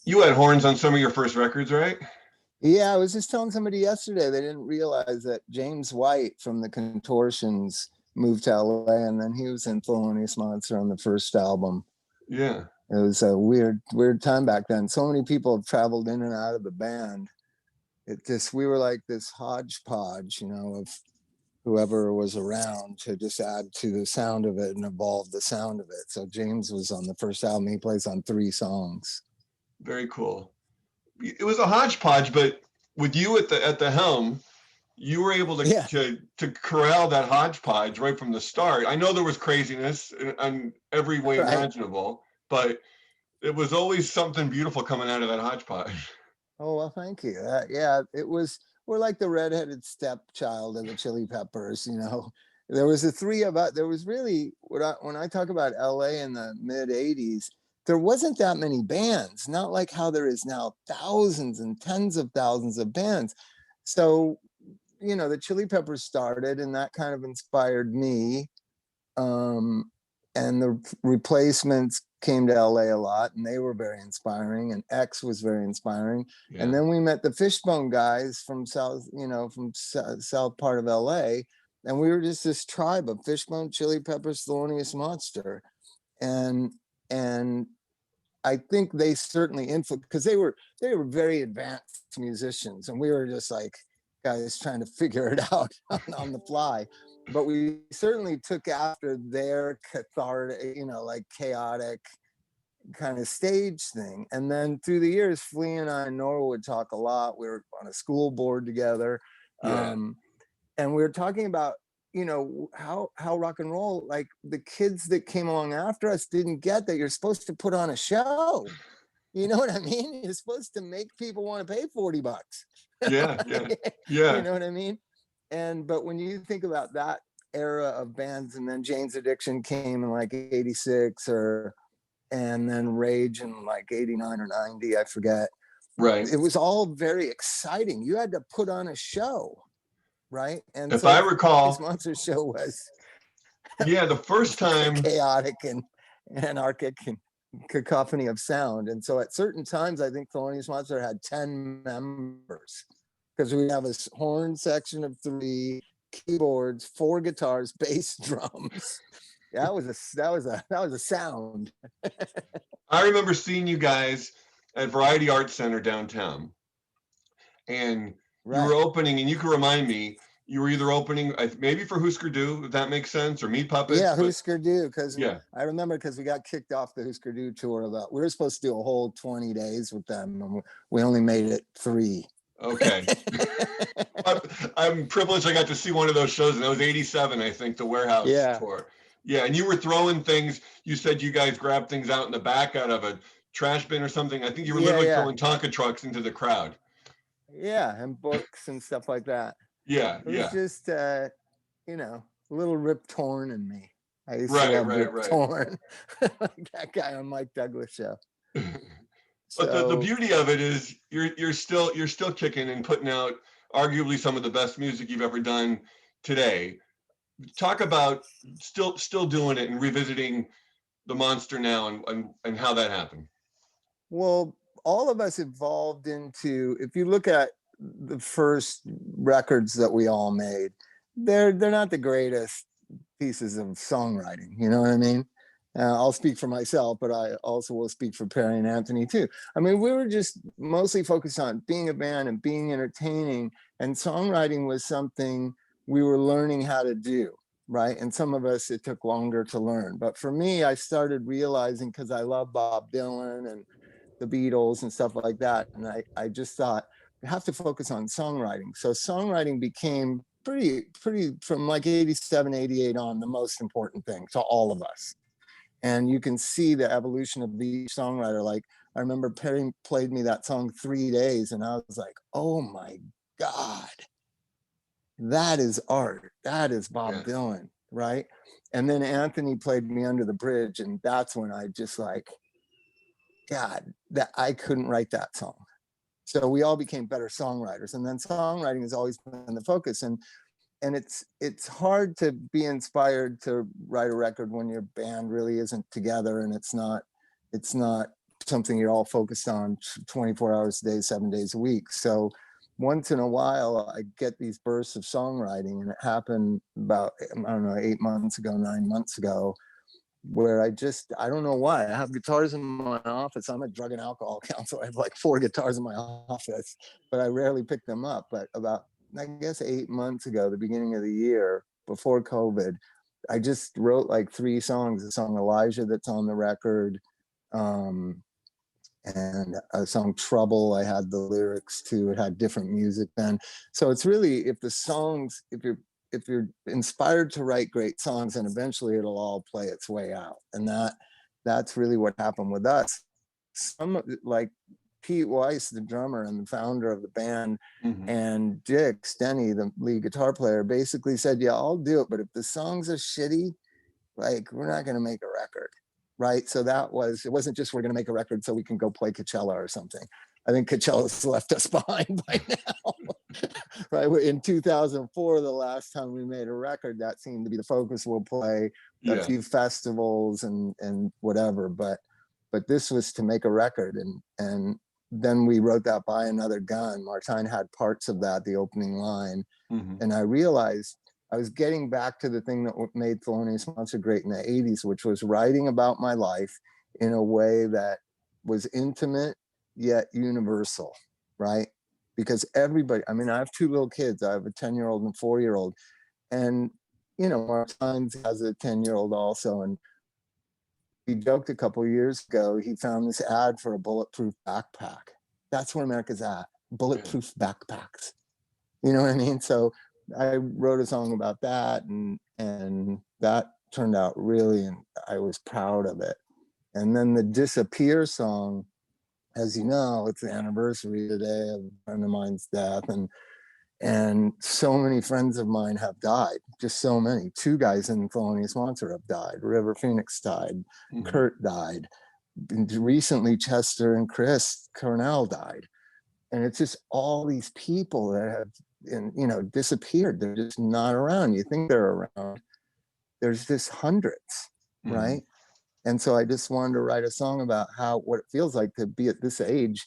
You had horns on some of your first records, right? Yeah, I was just telling somebody yesterday they didn't realize that James White from the Contortions moved to LA, and then he was in Thelonious Monster on the first album. Yeah. It was a weird time back then. So many people have traveled in and out of the band. We were like this hodgepodge, of whoever was around to just add to the sound of it and evolve the sound of it. So James was on the first album. He plays on 3 songs. Very cool. It was a hodgepodge, but with you at the helm, you were able Yeah. to corral that hodgepodge right from the start. I know there was craziness in every way Right. imaginable, but it was always something beautiful coming out of that hodgepodge. Oh, well, thank you. Yeah, we're like the redheaded stepchild of the Chili Peppers. There was the 3 of us. There was really, when I talk about LA in the mid 80s, there wasn't that many bands, not like how there is now thousands and tens of thousands of bands. So, the Chili Peppers started, and that kind of inspired me. And the Replacements came to LA a lot, and they were very inspiring, and X was very inspiring. Yeah. And then we met the Fishbone guys from south part of LA, and we were just this tribe of Fishbone, Chili Peppers, Thelonious Monster. And I think they certainly influenced, because they were very advanced musicians, and we were just like guys trying to figure it out on the fly. But we certainly took after their cathartic, like chaotic kind of stage thing. And then through the years, Flea and I and Nora would talk a lot. We were on a school board together. Yeah. And we were talking about, how rock and roll, like the kids that came along after us didn't get that you're supposed to put on a show. You know what I mean? You're supposed to make people want to pay $40. Yeah. Yeah. You know what I mean? But when you think about that era of bands, and then Jane's Addiction came in like 86, and then Rage in like 89 or 90, I forget. Right. It was all very exciting. You had to put on a show, right? And if I recall, this Monster show was the first time chaotic and anarchic and cacophony of sound. And so at certain times, I think Thelonious Monster had 10 members, because we have a horn section of 3, keyboards, 4 guitars, bass, drums. That was a sound. I remember seeing you guys at Variety Arts Center downtown, and you were opening, and you can remind me, you were either opening maybe for Husker Du, if that makes sense, or Meat Puppets. Yeah, Husker Du, because yeah, I remember, because we got kicked off the Husker Du tour. We were supposed to do a whole 20 days with them, and we only made it 3. Okay. I'm privileged I got to see one of those shows, and that was 87, I think, the Warehouse tour. Yeah, and you were throwing things. You said you guys grabbed things out in the back out of a trash bin or something. I think you were literally throwing Tonka trucks into the crowd. Yeah, and books and stuff like that. Yeah, it was just, a little Rip Torn in me. I used to love Rip Torn, like that guy on Mike Douglas show. But the beauty of it is you're still kicking and putting out arguably some of the best music you've ever done today. Talk about still doing it and revisiting the Monster now, and how that happened. Well, all of us evolved into, if you look at the first records that we all made, they're not the greatest pieces of songwriting. You know what I mean? I'll speak for myself, but I also will speak for Perry and Anthony too. I mean, we were just mostly focused on being a band and being entertaining, and songwriting was something we were learning how to do, right? And some of us, it took longer to learn. But for me, I started realizing, because I love Bob Dylan and the Beatles and stuff like that, and I just thought, you have to focus on songwriting. So songwriting became pretty from like 87, 88 on, the most important thing to all of us. And you can see the evolution of each songwriter. Like, I remember Perry played me that song 3 days, and I was like, oh my God, that is art. That is Bob Dylan, right? And then Anthony played me Under the Bridge, and that's when I just like, God, that I couldn't write that song. So we all became better songwriters. And then songwriting has always been the focus. And it's hard to be inspired to write a record when your band really isn't together, and it's not something you're all focused on 24 hours a day, 7 days a week. So once in a while I get these bursts of songwriting, and it happened about, I don't know, 8 months ago, 9 months ago, where I don't know why. I have guitars in my office. I'm a drug and alcohol counselor. I have like 4 guitars in my office, but I rarely pick them up. But about, I guess, 8 months ago, the beginning of the year, before COVID, I just wrote like 3 songs. The song Elijah that's on the record, and a song Trouble, I had the lyrics to. It had different music then. So it's really, if the songs, if you're inspired to write great songs, and eventually it'll all play its way out. And that's really what happened with us. Some, like Pete Weiss, the drummer and the founder of the band, and Dick Stenny, the lead guitar player, basically said, yeah, I'll do it, but if the songs are shitty, like, we're not going to make a record. Right. So it wasn't just, we're going to make a record so we can go play Coachella or something. I think Coachella's left us behind by now. Right. In 2004, the last time we made a record, that seemed to be the focus. We'll play a few festivals and whatever. But this was to make a record. And then we wrote that By Another Gun. Martine had parts of that, the opening line. And I realized I was getting back to the thing that made Thelonious Monster great in the 80s, which was writing about my life in a way that was intimate yet universal, right? Because everybody, I mean, I have 2 little kids. I have a 10-year-old and a 4-year-old. And, you know, Martine has a 10-year-old also. And he joked a couple of years ago, he found this ad for a bulletproof backpack. That's where America's at, bulletproof backpacks. You know what I mean? So I wrote a song about that, and that turned out really, and I was proud of it. And then the Disappear song, as you know, it's the anniversary today of a friend of mine's death, and so many friends of mine have died, just so many. 2 guys in Thelonious Monster have died. River Phoenix died, Kurt died. Recently, Chester and Chris Cornell died. And it's just all these people that have, disappeared. They're just not around. You think they're around. There's just hundreds, right? And so I just wanted to write a song about what it feels like to be at this age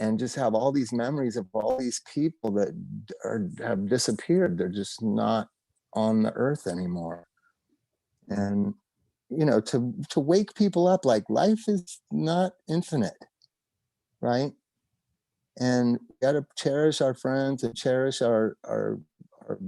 and just have all these memories of all these people that have disappeared. They're just not on the earth anymore. And, to wake people up, like, life is not infinite, right? And we got to cherish our friends and cherish our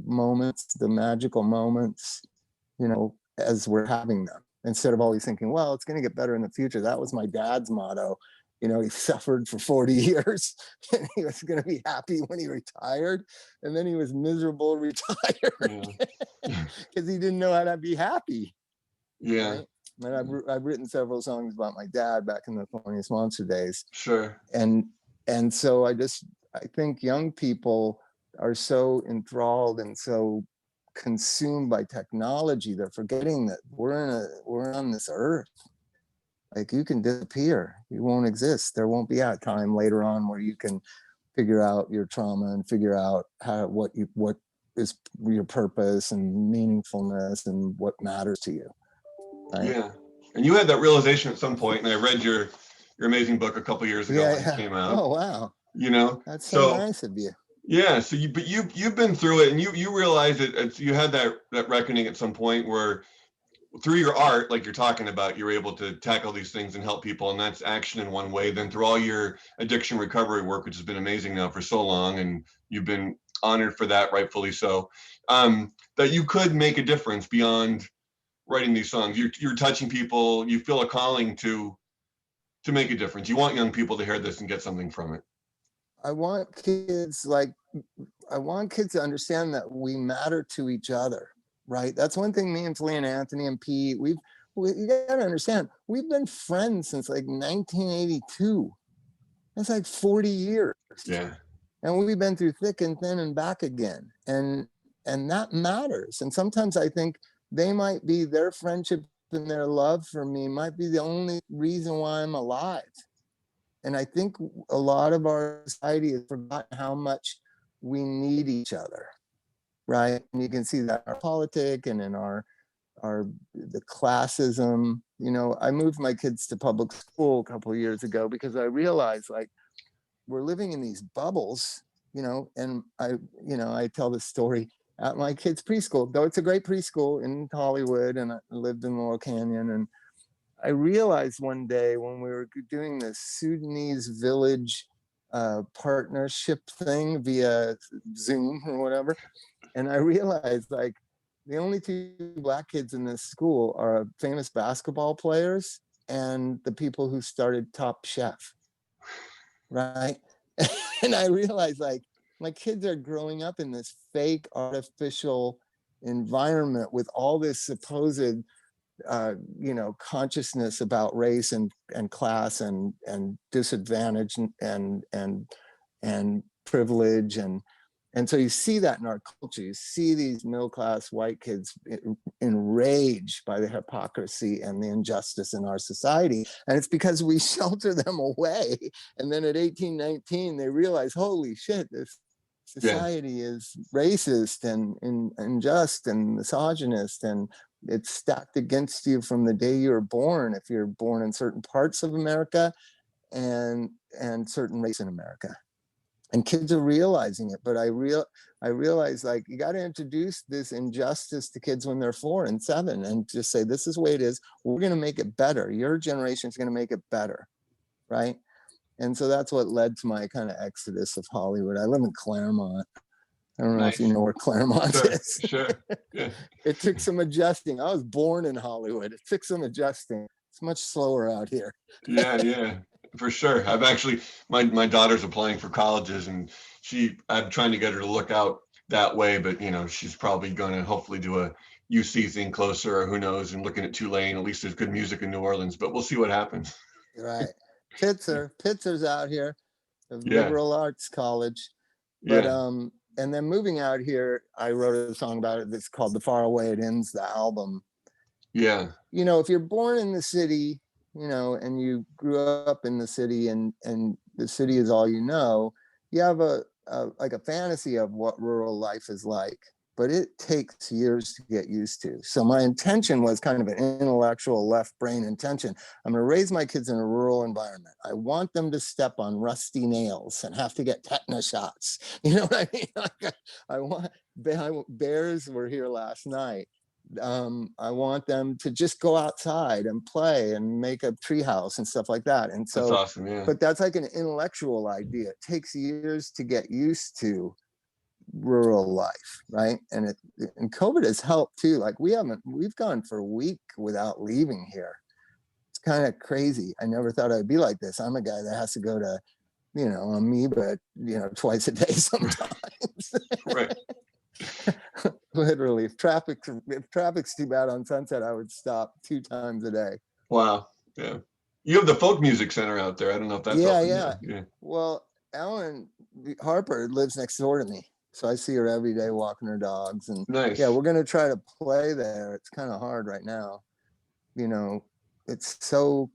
moments, the magical moments, as we're having them, instead of always thinking, well, it's going to get better in the future. That was my dad's motto. He suffered for 40 years and he was going to be happy when he retired. And then he was miserable retired because he didn't know how to be happy. Yeah. Right? And I've written several songs about my dad back in the Thelonious Monster days. Sure. And so I think young people are so enthralled and so consumed by technology, they're forgetting that we're on this earth. Like, you can disappear, you won't exist. There won't be a time later on where you can figure out your trauma and figure out what is your purpose and meaningfulness and what matters to you. Right? Yeah. And you had that realization at some point, and I read your amazing book a couple years ago when it came out. Oh, wow. That's so nice of you. Yeah. So you've been through it, and you realized it. You had that reckoning at some point where, through your art, like you're talking about, you're able to tackle these things and help people, and that's action in one way. Then through all your addiction recovery work, which has been amazing now for so long, and you've been honored for that, rightfully so, that you could make a difference beyond writing these songs. You're touching people. You feel a calling to make a difference. You want young people to hear this and get something from it. I want kids to understand that we matter to each other, right? That's one thing me and Flea and Anthony and Pete, you got to understand, we've been friends since like 1982. That's like 40 years. Yeah. And we've been through thick and thin and back again. And that matters. And sometimes I think their friendship and their love for me might be the only reason why I'm alive. And I think a lot of our society has forgotten how much we need each other, right? And you can see that in our politics and in our the classism. You know, I moved my kids to public school a couple of years ago because I realized, like, we're living in these bubbles, you know, and I tell this story at my kids' preschool, though it's a great preschool in Hollywood, and I lived in Laurel Canyon. And I realized one day when we were doing this Sudanese village partnership thing via Zoom or whatever, and I realized, like, the only two Black kids in this school are famous basketball players and the people who started Top Chef, right? And I realized, like, my kids are growing up in this fake artificial environment with all this supposed consciousness about race and class and disadvantage and privilege, and so you see that in our culture. You see these middle class white kids enraged by the hypocrisy and the injustice in our society, and it's because we shelter them away. And then at 18, 19, they realize, holy shit, this society is racist and unjust and misogynist, and it's stacked against you from the day you were born, if you're born in certain parts of America and certain race in America. And kids are realizing it, but I realize, like, you got to introduce this injustice to kids when they're 4 and 7 and just say, this is the way it is. We're going to make it better. Your generation is going to make it better, right? And so that's what led to my kind of exodus of Hollywood. I live in Claremont. I don't know if you know where Claremont is. Sure. Yeah. It took some adjusting. I was born in Hollywood. It took some adjusting. It's much slower out here. Yeah, for sure. I've actually, my daughter's applying for colleges, and I'm trying to get her to look out that way, but she's probably going to hopefully do a UC thing closer, or who knows, and looking at Tulane. At least there's good music in New Orleans, but we'll see what happens. Right. Pitzer's out here, a liberal arts college. But and then moving out here, I wrote a song about it that's called The Far Away It Ends, the album. Yeah. If you're born in the city, and you grew up in the city, and the city is all you know, you have a fantasy of what rural life is like, but it takes years to get used to. So my intention was kind of an intellectual left brain intention. I'm going to raise my kids in a rural environment. I want them to step on rusty nails and have to get tetanus shots. You know what I mean? I want bears were here last night. I want them to just go outside and play and make a treehouse and stuff like that. And so that's awesome, yeah. But that's like an intellectual idea. It takes years to get used to rural life, right? And COVID has helped too. Like we've gone for a week without leaving here. It's kind of crazy. I never thought I'd be like this. I'm a guy that has to go to, Amoeba, twice a day sometimes. Right. Literally, if traffic's too bad on Sunset, I would stop 2 times a day. Wow. Yeah. You have the folk music center out there. I don't know if that's yeah. Well, Ellen Harper lives next door to me, so I see her every day walking her dogs. And nice. Yeah, we're gonna try to play there. It's kind of hard right now. It's so.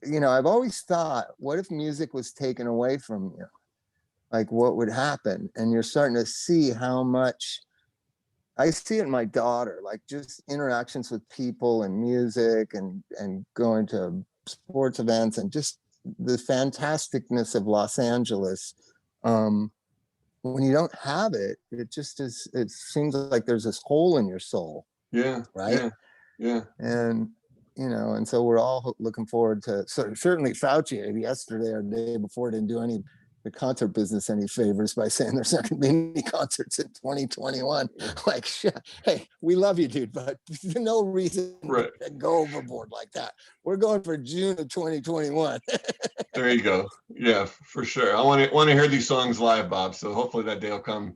I've always thought, what if music was taken away from you? Like, what would happen? And you're starting to see how much. I see it in my daughter, like just interactions with people and music and going to sports events and just the fantasticness of Los Angeles. When you don't have it, it just is, it seems like there's this hole in your soul. Yeah. Right. Yeah. And, and so we're all looking forward to, certainly Fauci yesterday or the day before didn't do the concert business any favors by saying there's not going to be any concerts in 2021. Like, shit, hey, we love you, dude, but there's no reason to go overboard like that. We're going for June of 2021. There you go. Yeah, for sure. I want to hear these songs live, Bob. So hopefully that day will come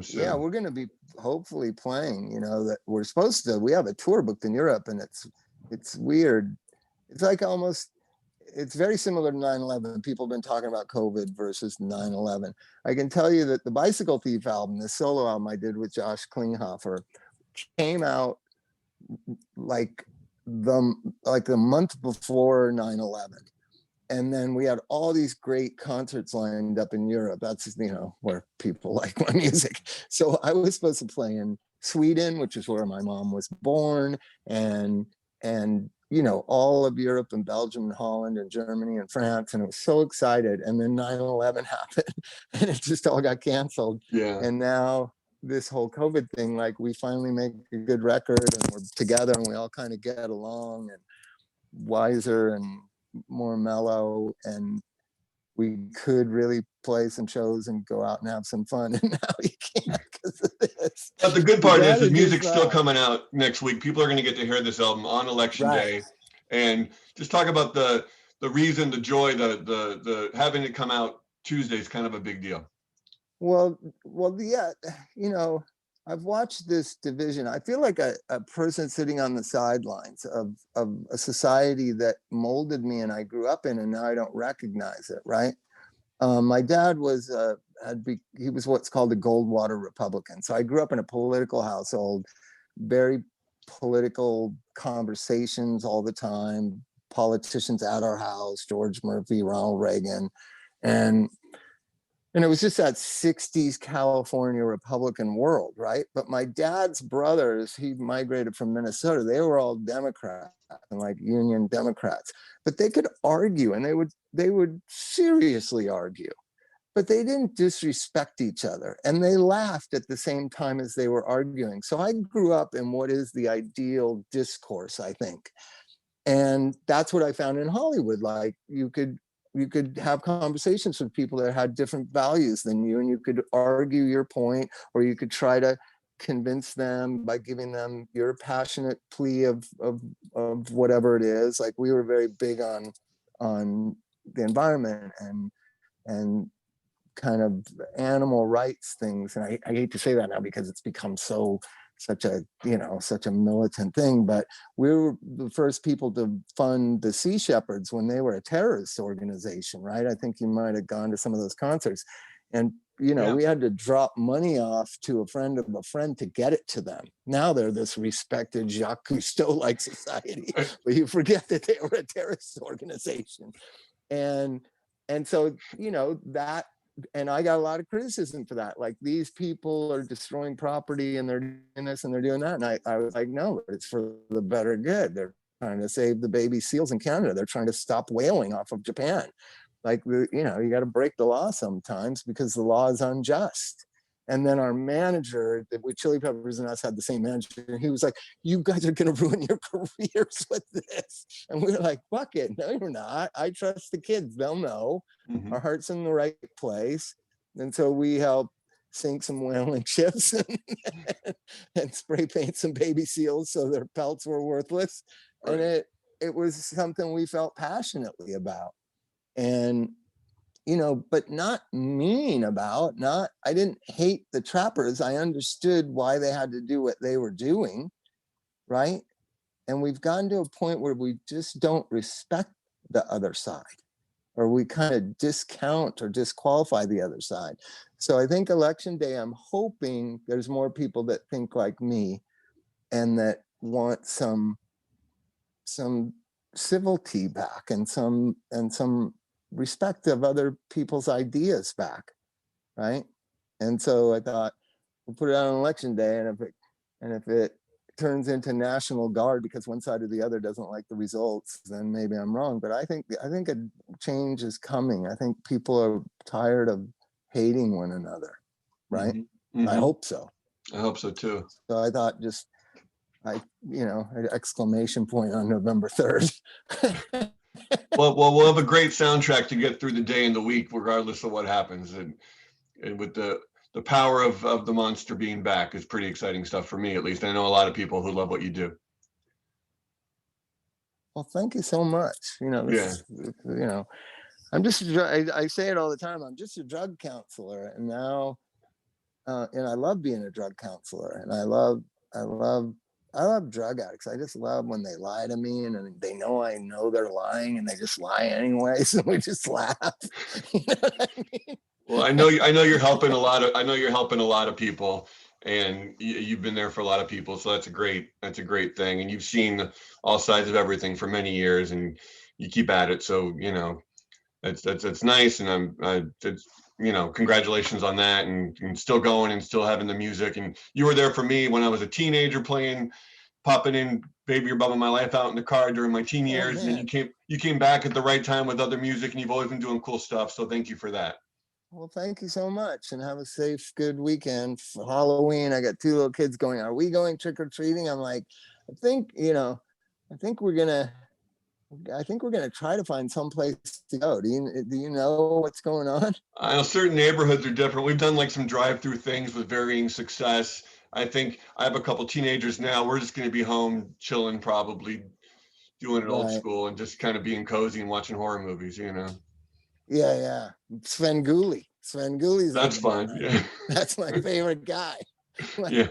soon. Yeah, we're going to be hopefully playing. That we're supposed to. We have a tour booked in Europe, and it's weird. It's like almost. It's very similar to 9/11. People have been talking about COVID versus 9/11. I can tell you that the Bicycle Thief album, the solo album I did with Josh Klinghoffer, came out like the month before 9/11. And then we had all these great concerts lined up in Europe. That's, where people like my music. So I was supposed to play in Sweden, which is where my mom was born, and you know, all of Europe and Belgium and Holland and Germany and France, and I was so excited. And then 9/11 happened, and it just all got canceled. Yeah. And now this whole COVID thing, like we finally make a good record, and we're together, and we all kind of get along, and wiser and more mellow, and we could really play some shows and go out and have some fun, and now you can't because of this. But the good You part is the gotta music's still decide. coming out next week. People are going to get to hear this album on election Right. day, and just talk about the reason, the joy, the having it come out Tuesday is kind of a big deal. Well, yeah, you know, I've watched this division. I feel like a person sitting on the sidelines of a society that molded me and I grew up in, and now I don't recognize it, right? My dad was he was what's called a Goldwater Republican. So I grew up in a political household, very political conversations all the time, politicians at our house, George Murphy, Ronald Reagan, and it was just that 60s California Republican world, right? But my dad's brothers, he migrated from Minnesota, they were all Democrats and like Union Democrats, but they could argue, and they would seriously argue, but they didn't disrespect each other, and they laughed at the same time as they were arguing. So I grew up in what is the ideal discourse, I think. And that's what I found in Hollywood. Like you could have conversations with people that had different values than you, and you could argue your point, or you could try to convince them by giving them your passionate plea of whatever it is. Like we were very big on the environment and kind of animal rights things. And I hate to say that now because it's become such a militant thing, but we were the first people to fund the Sea Shepherds when they were a terrorist organization, right? I think you might have gone to some of those concerts, and we had to drop money off to a friend of a friend to get it to them. Now they're this respected Jacques Cousteau-like society, but you forget that they were a terrorist organization. And so that, and I got a lot of criticism for that. Like, these people are destroying property and they're doing this and they're doing that. And I was like, no, it's for the better good. They're trying to save the baby seals in Canada. They're trying to stop whaling off of Japan. Like, you got to break the law sometimes because the law is unjust. And then our manager, with Chili Peppers and us had the same manager, and he was like, you guys are going to ruin your careers with this. And we were like, fuck it. No, you're not. I trust the kids. They'll know. Mm-hmm. Our heart's in the right place. And so we helped sink some whaling ships and spray paint some baby seals so their pelts were worthless. Right. And it was something we felt passionately about. And but not mean about, I didn't hate the trappers. I understood why they had to do what they were doing, right? And we've gotten to a point where we just don't respect the other side, or we kind of discount or disqualify the other side. So I think election day, I'm hoping there's more people that think like me and that want some civility back and some respect of other people's ideas back, right? And so I thought, we'll put it out on election day, and if it turns into National Guard because one side or the other doesn't like the results, then maybe I'm wrong. But I think a change is coming. I think people are tired of hating one another, right? Mm-hmm. I hope so. I hope so too. So I thought an exclamation point on November 3rd. Well, we'll have a great soundtrack to get through the day and the week, regardless of what happens. And with the power of the monster being back is pretty exciting stuff for me, at least. I know a lot of people who love what you do. Well, thank you so much. I'm just, I say it all the time. I'm just a drug counselor, and now, and I love being a drug counselor, and I love drug addicts. I just love when they lie to me, and they know I know they're lying, and they just lie anyway. So we just laugh. You know what I mean? Well, I know you're helping a lot of people, and you've been there for a lot of people. So that's a great thing. And you've seen all sides of everything for many years, and you keep at it. So it's nice, and congratulations on that, and still going and still having the music. And you were there for me when I was a teenager popping in Baby You're Bumming My Life out in the car during my teen years. And then you came back at the right time with other music, and you've always been doing cool stuff. So thank you for that. Well, thank you so much, and have a safe, good weekend for Halloween. I got 2 little kids going, are we going trick-or-treating? I'm like, I think we're gonna try to find some place to go. Do you know what's going on? I know certain neighborhoods are different. We've done like some drive-through things with varying success. I think I have a couple teenagers now. We're just going to be home chilling, probably doing it old Right. school and just kind of being cozy and watching horror movies, Yeah. Svengooly's That's on board. fun. Yeah. That's my favorite guy. Yeah.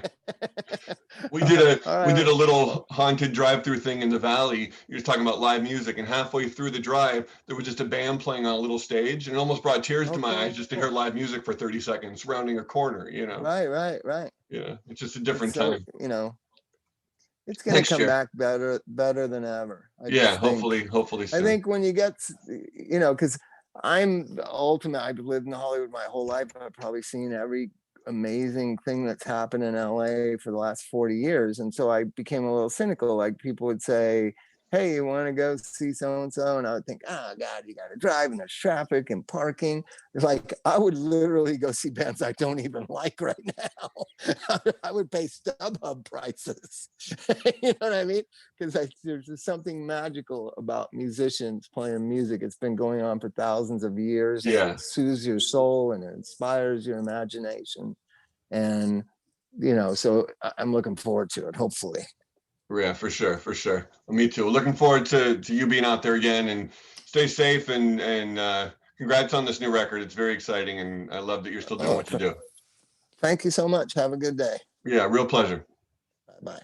We All did right. a little haunted drive-through thing in the valley. You're just talking about live music, and halfway through the drive, there was just a band playing on a little stage, and it almost brought tears to my eyes just to hear live music for 30 seconds rounding a corner, Right. Yeah, it's just a It's different so, time. it's going to Next come year. back better than ever. Yeah, hopefully I soon. think when you get, because I've lived in Hollywood my whole life. I've probably seen every amazing thing that's happened in LA for the last 40 years. And so I became a little cynical. Like, people would say, hey, you want to go see so-and-so? And I would think, oh God, you got to drive and there's traffic and parking. It's like, I would literally go see bands I don't even like right now. I would pay StubHub prices. You know what I mean? Because there's just something magical about musicians playing music. It's been going on for thousands of years, and Yeah. it soothes your soul and it inspires your imagination. And, so I'm looking forward to it, hopefully. Yeah, for sure. Well, me too. Looking forward to you being out there again, and stay safe, and congrats on this new record. It's very exciting, and I love that you're still doing what you do. Thank you so much. Have a good day. Yeah, real pleasure. Bye.